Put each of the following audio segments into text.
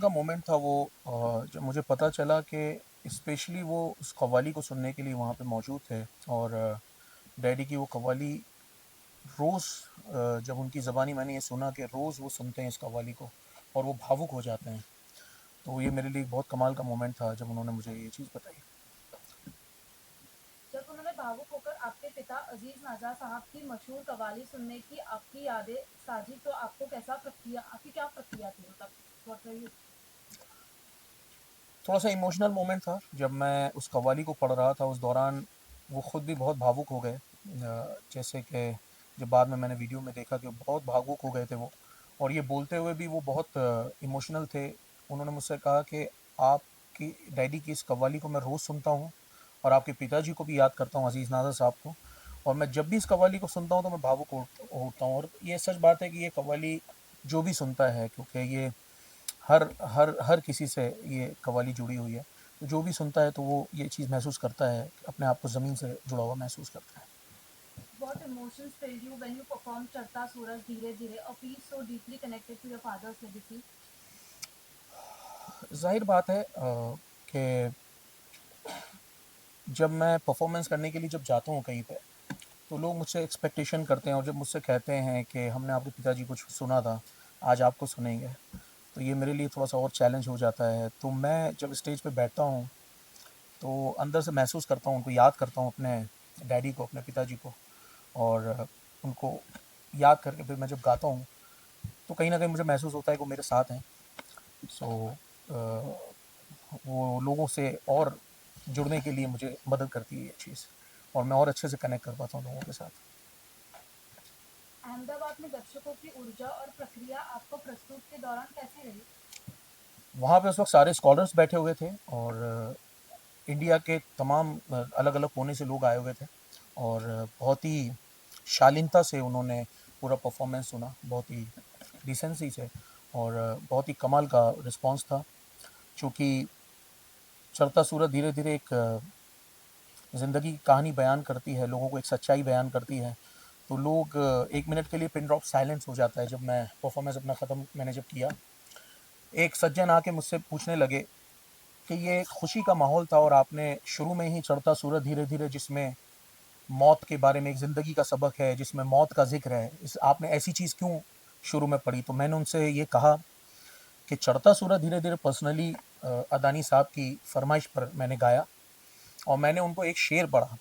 कमाल का मोमेंट था वो, जब मुझे पता चला कि स्पेशली वो उस कव्वाली को सुनने के लिए वहाँ पे मौजूद थे। और डैडी की वो कव्वाली रोज़, जब उनकी ज़बानी मैंने ये सुना कि रोज़ वो सुनते हैं इस कव्वाली को और वो भावुक हो जाते हैं, तो ये मेरे लिए एक बहुत कमाल का मोमेंट था जब उन्होंने मुझे ये चीज़ बताई। जब उन्होंने भावुक होकर आपके पिता अजीज नाजा साहब की मशहूर कवाली सुनने की आपकी यादें साझी तो आपकी क्या प्रक्रिया थी, मतलब व्हाट वर यू? थोड़ा सा इमोशनल मोमेंट था जब मैं उस कव्वाली को पढ़ रहा था। उस दौरान वो ख़ुद भी बहुत भावुक हो गए, जैसे कि जब बाद में मैंने वीडियो में देखा कि वो बहुत भावुक हो गए थे वो, और ये बोलते हुए भी वो बहुत इमोशनल थे। उन्होंने मुझसे कहा कि आपकी डैडी की इस कव्वाली को मैं रोज़ सुनता हूँ और आपके पिताजी को भी याद करता हूँ, अजीज़ नाज़र साहब को, और मैं जब भी इस कव्वाली को सुनता हूँ तो मैं भावुक होता हूँ। और ये सच बात है कि ये कव्वाली जो भी सुनता है, क्योंकि ये हर हर हर किसी से ये कव्वाली जुड़ी हुई है, तो जो भी सुनता है तो वो ये चीज़ महसूस करता है, अपने आप को ज़मीन से जुड़ा हुआ महसूस करता है। What emotions filled you when you performed चढ़ता सूरज धीरे धीरे, a piece so deeply connected to your father's legacy? ज़ाहिर बात है कि जब मैं परफॉर्मेंस करने के लिए जब जाता हूँ कहीं पे, तो लोग मुझसे एक्सपेक्टेशन करते हैं, और जब मुझसे कहते हैं कि हमने आपके पिताजी को सुना था, आज आपको सुनेंगे, तो ये मेरे लिए थोड़ा सा और चैलेंज हो जाता है। तो मैं जब स्टेज पे बैठता हूँ तो अंदर से महसूस करता हूँ, उनको याद करता हूँ, अपने डैडी को, अपने पिताजी को, और उनको याद करके फिर मैं जब गाता हूँ तो कहीं ना कहीं मुझे महसूस होता है कि वो मेरे साथ हैं। सो वो लोगों से और जुड़ने के लिए मुझे मदद करती है ये चीज़, और मैं और अच्छे से कनेक्ट कर पाता हूँ लोगों के साथ। अहमदाबाद में दर्शकों की ऊर्जा और प्रक्रिया आपको प्रस्तुत के दौरान कैसी रही? वहाँ पे उस वक्त सारे स्कॉलर्स बैठे हुए थे, और इंडिया के तमाम अलग अलग कोने से लोग आए हुए थे, और बहुत ही शालीनता से उन्होंने पूरा परफॉर्मेंस सुना, बहुत ही डिसेंसी से, और बहुत ही कमाल का रिस्पांस था। चूँकि चढ़ता सूरज धीरे धीरे एक ज़िंदगी की कहानी बयान करती है, लोगों को एक सच्चाई बयान करती है, तो लोग 1 मिनट के लिए पिन ड्रॉप साइलेंस हो जाता है। जब मैं परफॉर्मेंस अपना ख़त्म मैंने जब किया, एक सज्जन आके मुझसे पूछने लगे कि ये खुशी का माहौल था और आपने शुरू में ही चढ़ता सूरज धीरे धीरे, जिसमें मौत के बारे में, एक ज़िंदगी का सबक है जिसमें मौत का जिक्र है, इस आपने ऐसी चीज़ क्यों शुरू में पढ़ी? तो मैंने उनसे ये कहा कि चढ़ता सूरज धीरे धीरे पर्सनली अदानी साहब की फरमाइश पर मैंने गाया, और मैंने उनको एक शेर पढ़ा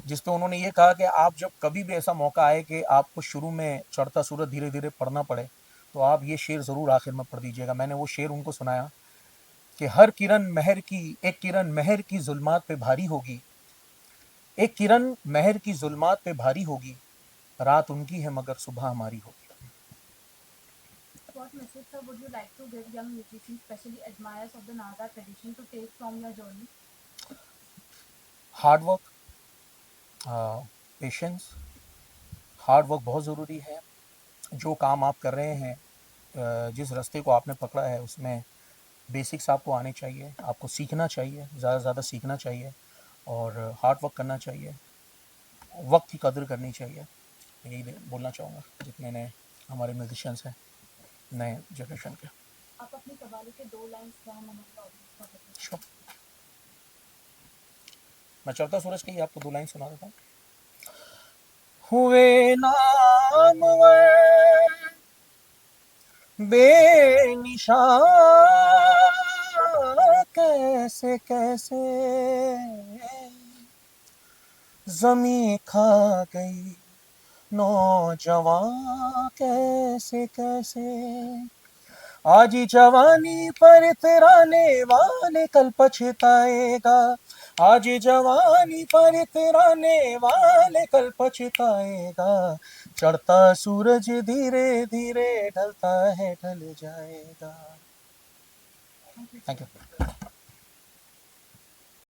जिस पे उन्होंने ये कहा कि आप जब कभी भी ऐसा मौका आए कि आपको शुरू में चढ़ता सूरज धीरे धीरे पढ़ना पड़े, तो आप ये शेर ज़रूर आखिर में पढ़ दीजिएगा। मैंने वो शेर उनको सुनाया कि हर किरण महर की, एक किरण महर की जुल्मात पे भारी होगी, एक किरण महर की जुल्मात पे भारी होगी, रात उनकी है मगर सुबह हमारी होगी। What message, sir, would you like to give young musicians, especially admirers of the Naga tradition, to take from your journey? Hard work, patience, hard work बहुत ज़रूरी है। जो काम आप कर रहे हैं, जिस रास्ते को आपने पकड़ा है, उसमें बेसिक्स आपको आने चाहिए, आपको सीखना चाहिए, ज़्यादा से ज़्यादा सीखना चाहिए, और हार्ड वर्क करना चाहिए, वक्त की कदर करनी चाहिए। यही बोलना चाहूँगा जितने नए हमारे म्यूजिशियंस हैं, नए जनरेशन के। आप अपनी कवाली के दो लाइन्स क्या हम हमारे ऑडियंस को बताइए। श्योर, मैं चढ़ता सूरज की आपको 2 लाइन सुना देता हूँ। हुए नामवर बेनिशान, कैसे कैसे जमी खा गई नौजवान, कैसे कैसे आज जवानी पर इतराने वाले कल पछताएगा, आज जवानी पर इतराने वाले कल पछताएगा, चढ़ता सूरज धीरे धीरे ढलता है ढल जाएगा। Thank you thank sir. You.